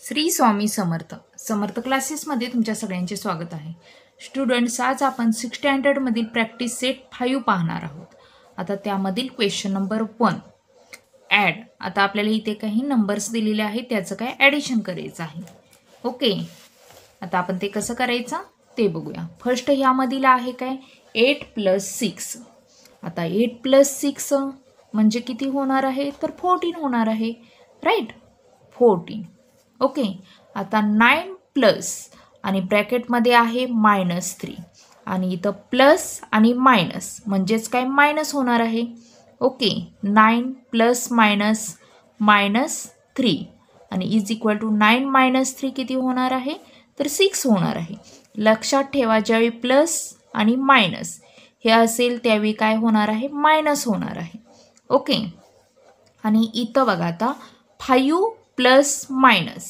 श्री स्वामी समर्थ समर्थ क्लासेसमध्ये तुमच्या सगळ्यांचे स्वागत आहे. स्टुडंट्स, आज आपण 6th स्टँडर्डमधील प्रॅक्टिस सेट 5 पाहणार आहोत. आता त्यामधील क्वेश्चन नंबर 1 ॲड. आता आपल्याला इथे काही नंबर्स दिलेले आहेत, त्याचं काय ॲडिशन करायचं आहे. ओके, आता आपण ते कसं करायचं ते बघूया. फर्स्ट ह्यामधील आहे काय 8 + 6. आता 8 + 6 म्हणजे किती होणार आहे तर 14 होणार आहे, राईट. 14. ओके, आता 9 प्लस आणि ब्रॅकेटमध्ये आहे -3 आणि इथं प्लस आणि मायनस म्हणजेच काय मायनस होणार आहे. ओके, 9 प्लस मायनस -3 आणि इज इक्वल टू 9 - 3 किती होणार आहे तर 6 होणार आहे. लक्षात ठेवा, ज्यावेळी प्लस आणि मायनस हे असेल त्यावेळी काय होणार आहे मायनस होणार आहे. ओके, आणि इथं बघा आता 5 प्लस मायनस,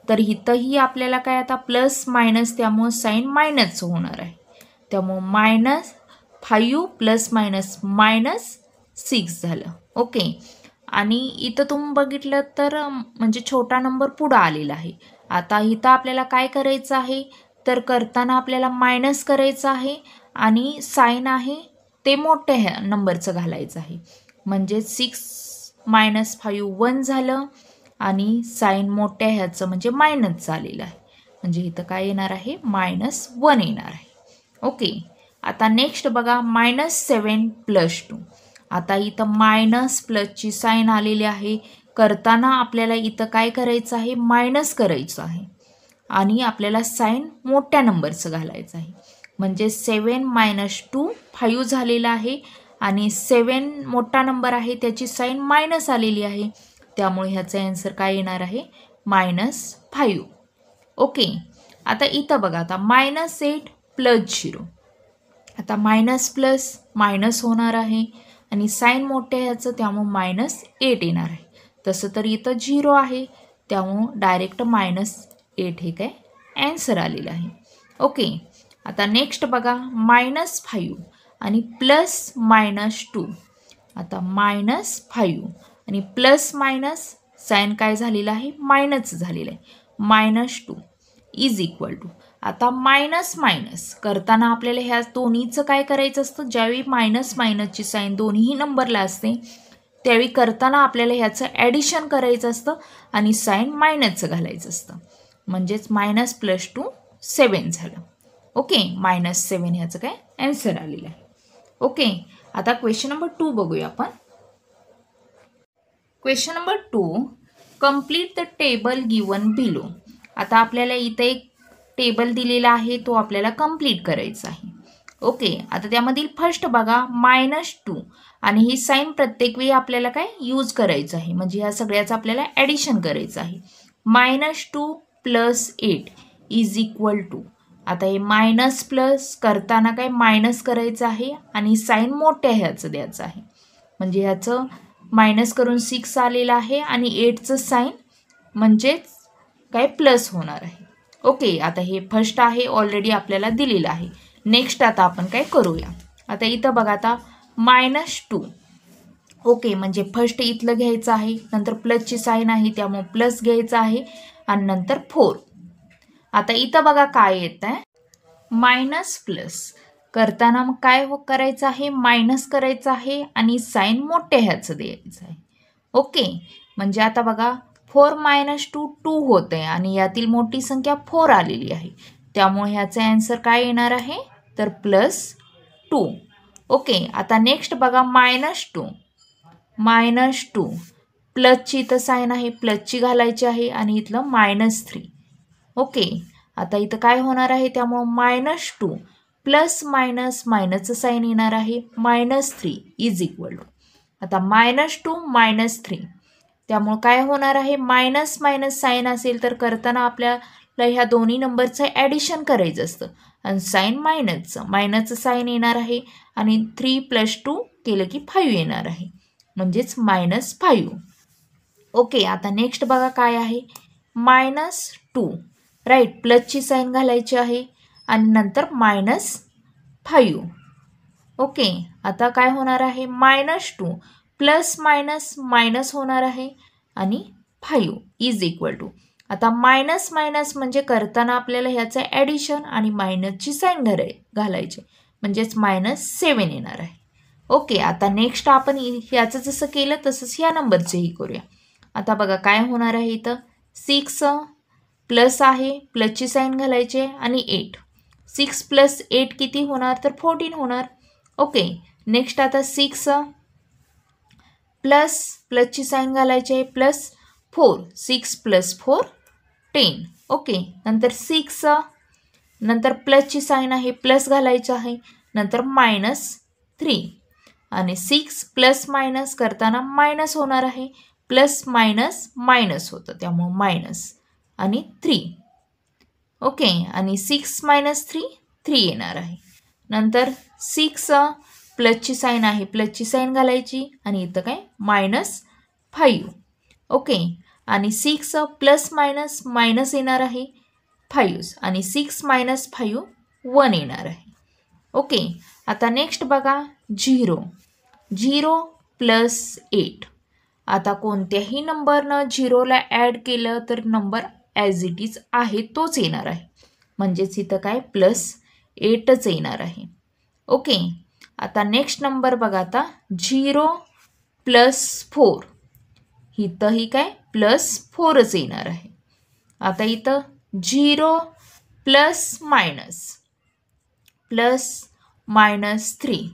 तर इथंही आपल्याला काय आता प्लस मायनस त्यामुळं साईन मायनस होणार आहे. त्यामुळं -5 प्लस मायनस -6 झालं. ओके, आणि इथं तुम्ही बघितलं तर म्हणजे छोटा नंबर पुढं आलेला आहे. आता इथं आपल्याला काय करायचं आहे तर करताना आपल्याला मायनस करायचं आहे आणि साईन आहे ते मोठ्या नंबरचं घालायचं आहे. म्हणजे 6 - 5 1 झालं आणि साईन मोठ्या ह्याचं म्हणजे मायनस झालेलं आहे. म्हणजे इथं काय येणार आहे -1 येणार आहे. ओके, आता नेक्स्ट बघा -7 + 2. आता इथं मायनस प्लसची साईन आलेली आहे. करताना आपल्याला इथं काय करायचं आहे मायनस करायचं आहे आणि आपल्याला साईन मोठ्या नंबरचं घालायचं आहे. म्हणजे 7 - 2 5 झालेलं आहे आणि 7 मोठा नंबर आहे त्याची साईन मायनस आलेली आहे. त्यामुळे ह्याचा आन्सर काय येणार आहे -5. ओके, आता इथं बघा आता -8 + 0. आता मायनस प्लस मायनस होणार आहे आणि साईन मोठ्या ह्याचं त्यामुळं -8 येणार आहे. तसं तर इथं 0 आहे त्यामुळं डायरेक्ट -8 हे काय ॲन्सर आलेलं आहे. ओके, आता नेक्स्ट बघा -5 आणि +-2. आता -5 आणि प्लस मायनस साईन काय झालेलं आहे मायनस झालेलं आहे. -2 इज इक्वल टू. आता मायनस करताना आपल्याला ह्या दोन्हीचं काय करायचं असतं, ज्यावेळी मायनसची साईन दोन्ही नंबरला असते त्यावेळी करताना आपल्याला ह्याचं ॲडिशन करायचं असतं आणि साईन मायनसचं घालायचं असतं. म्हणजेच -+ 2 7 झालं. ओके, -7 ह्याचं काय ॲन्सर आलेलं आहे. ओके, आता क्वेश्चन नंबर 2 बघूया आपण. Question number 2, complete the table given below. आता आपल्याला इथे एक टेबल दिलेला आहे, तो आपल्याला कंप्लीट करायचा आहे. ओके, आता त्यामधील फर्स्ट बघा -2 आणि ही साईन प्रत्येक वेळी आपल्याला काय यूज करायचं आहे. म्हणजे ह्या सगळ्याचं आपल्याला ॲडिशन करायचं आहे. -2 + 8 इज इक्वल टू. आता हे मायनस प्लस करताना काय मायनस करायचं आहे आणि साईन मोठ्या ह्याचं द्यायचं आहे. म्हणजे ह्याचं मायनस करून 6 आलेलं आहे आणि 8चं साईन म्हणजेच काय प्लस होणार आहे. ओके, आता हे फर्स्ट आहे ऑलरेडी आपल्याला दिलेलं आहे. नेक्स्ट आता आपण काय करूया. आता इथं बघा आता -2. ओके, म्हणजे फर्स्ट इथलं घ्यायचं आहे, नंतर प्लसची साईन आहे त्यामुळे प्लस घ्यायचं आहे आणि नंतर 4. आता इथं बघा काय येत आहे मायनस प्लस करताना मग काय करायचं आहे मायनस करायचं आहे आणि साईन मोठ्या ह्याचं द्यायचं आहे. ओके, म्हणजे आता बघा 4 - 2 2 होत आहे आणि यातील मोठी संख्या 4 आलेली आहे. त्यामुळे ह्याचं ॲन्सर काय येणार आहे तर +2. ओके, आता नेक्स्ट बघा -2 प्लसची इथं साईन आहे, प्लसची घालायची आहे आणि इथलं -3. ओके, आता इथं काय होणार आहे त्यामुळं -2 प्लस मायनस मायनसचं साईन येणार आहे -3 इज इक्वल टू. आता -2 - 3 त्यामुळं काय होणार आहे मायनस साईन असेल तर करताना आपल्याला ह्या दोन्ही नंबरचं ॲडिशन करायचं असतं आणि साईन मायनसचं साईन येणार आहे आणि 3 + 2 केलं की 5 येणार आहे. म्हणजेच -5. ओके, आता नेक्स्ट बघा काय आहे -2, राईट. प्लसची साईन घालायची आहे आणि नंतर -5. ओके, आता काय होणार आहे -2 प्लस मायनस मायनस होणार आहे आणि 5 इज इक्वल टू. आता मायनस मायनस म्हणजे करताना आपल्याला ह्याचं ॲडिशन आणि मायनसची साईन घालायची, म्हणजेच -7 येणार आहे. ओके, आता नेक्स्ट आपण ह्याचं जसं केलं तसंच ह्या नंबरचंही करूया. आता बघा काय होणार आहे इथं, 6 प्लस आहे, प्लसची साईन घालायची आहे आणि 8. 6 + 8 किती होणार, तर 14 होणार. ओके, नेक्स्ट आता 6 प्लसची साईन घालायची आहे, +4. 6 + 4 10. ओके, नंतर 6 नंतर प्लसची साईन आहे, प्लस घालायचं आहे, नंतर -3 आणि 6 प्लस मायनस करताना मायनस होणार आहे, प्लस मायनस मायनस होतं त्यामुळं मायनस आणि 3. ओके, आणि 6 - 3 3 येणार आहे. नंतर 6 प्लसची साईन आहे, प्लसची साईन घालायची आणि इथं काय -5. ओके, आणि 6 प्लस मायनस मायनस येणार आहे 5 आणि 6 - 5 1 येणार आहे. ओके, आता नेक्स्ट बघा 0 + 8. आता कोणत्याही नंबरनं 0ला ॲड केलं तर नंबर ॲज इट इज आहे तोच येणार आहे, म्हणजेच इथं काय +8च येणार आहे. ओके, आता नेक्स्ट नंबर बघा, आता 0 + 4. इथंही काय +4च येणार आहे. आता इथं 0 + -3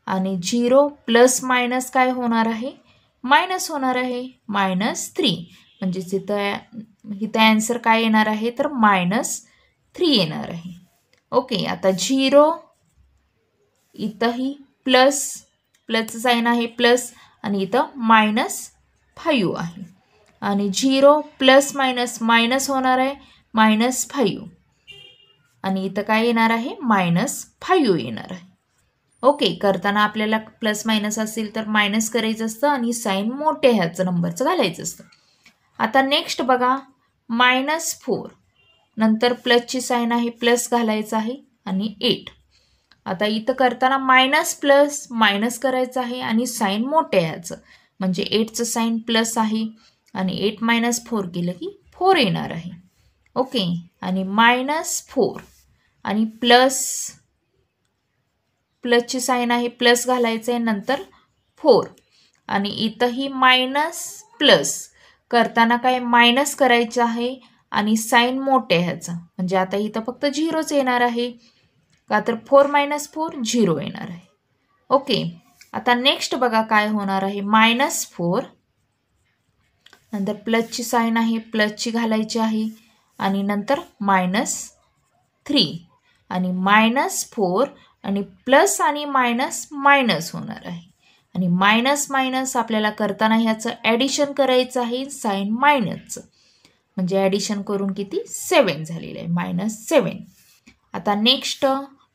आणि 0 + काय होणार आहे, मायनस होणार आहे, -3. म्हणजेच इथं ॲन्सर काय येणार आहे, तर -3 येणार आहे. ओके, आता 0 इथंही प्लसचं साईन आहे, प्लस आणि इथं -5 आहे आणि 0 + मायनस होणार आहे, -5 आणि इथं काय येणार आहे, -5 येणार आहे. ओके, करताना आपल्याला प्लस मायनस असेल तर मायनस करायचं असतं आणि साईन मोठ्या ह्याचं नंबरचं घालायचं असतं. आता नेक्स्ट बघा -4 नंतर प्लसची साईन आहे, प्लस घालायचं आहे आणि 8. आता इथं करताना प्लस मायनस करायचं आहे आणि साईन मोठ्या ह्याचं, म्हणजे 8चं साईन प्लस आहे आणि 8 - 4 केलं की 4 येणार आहे. ओके, आणि -4 आणि प्लसची साईन आहे, प्लस घालायचं आहे, नंतर 4 आणि इथंही प्लस करताना काय मायनस करायचं आहे आणि साईन मोठ्या ह्याचं, म्हणजे आता इथं फक्त 0च येणार आहे, का तर 4 - 4 0 येणार आहे. ओके, आता नेक्स्ट बघा काय होणार आहे, -4 नंतर प्लसची साईन आहे, प्लसची घालायची आहे आणि नंतर -3 आणि -4 आणि प्लस आणि मायनस होणार आहे आणि मायनस आपल्याला करताना ह्याचं ॲडिशन करायचं आहे साईन मायनसचं, म्हणजे ॲडिशन करून किती 7 झालेलं आहे, -7. आता नेक्स्ट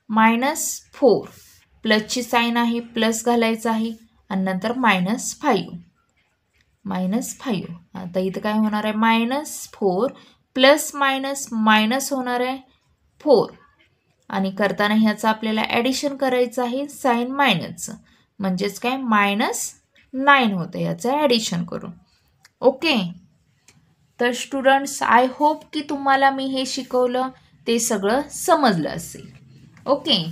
-4 प्लसची साईन आहे, प्लस घालायचं आहे आणि नंतर -5. आता इथं काय होणार आहे, -4 प्लस मायनस होणार आहे 4 आणि करताना ह्याचं आपल्याला ॲडिशन करायचं आहे साईन मायनसचं, म्हणजेच काय -9 होतं याचं ॲडिशन करून. ओके, तर स्टुडंट्स आय होप की तुम्हाला मी हे शिकवलं ते सगळं समजलं असेल. ओके,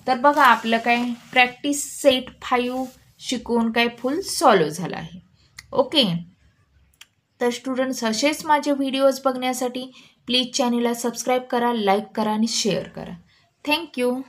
तर बघा आपलं काय प्रॅक्टिस सेट 5 शिकवून काय फुल सॉल्व झालं आहे. ओके, तर स्टुडंट्स असेच माझे व्हिडिओज बघण्यासाठी प्लीज चॅनलला सबस्क्राईब करा, लाईक करा आणि शेअर करा. थँक्यू.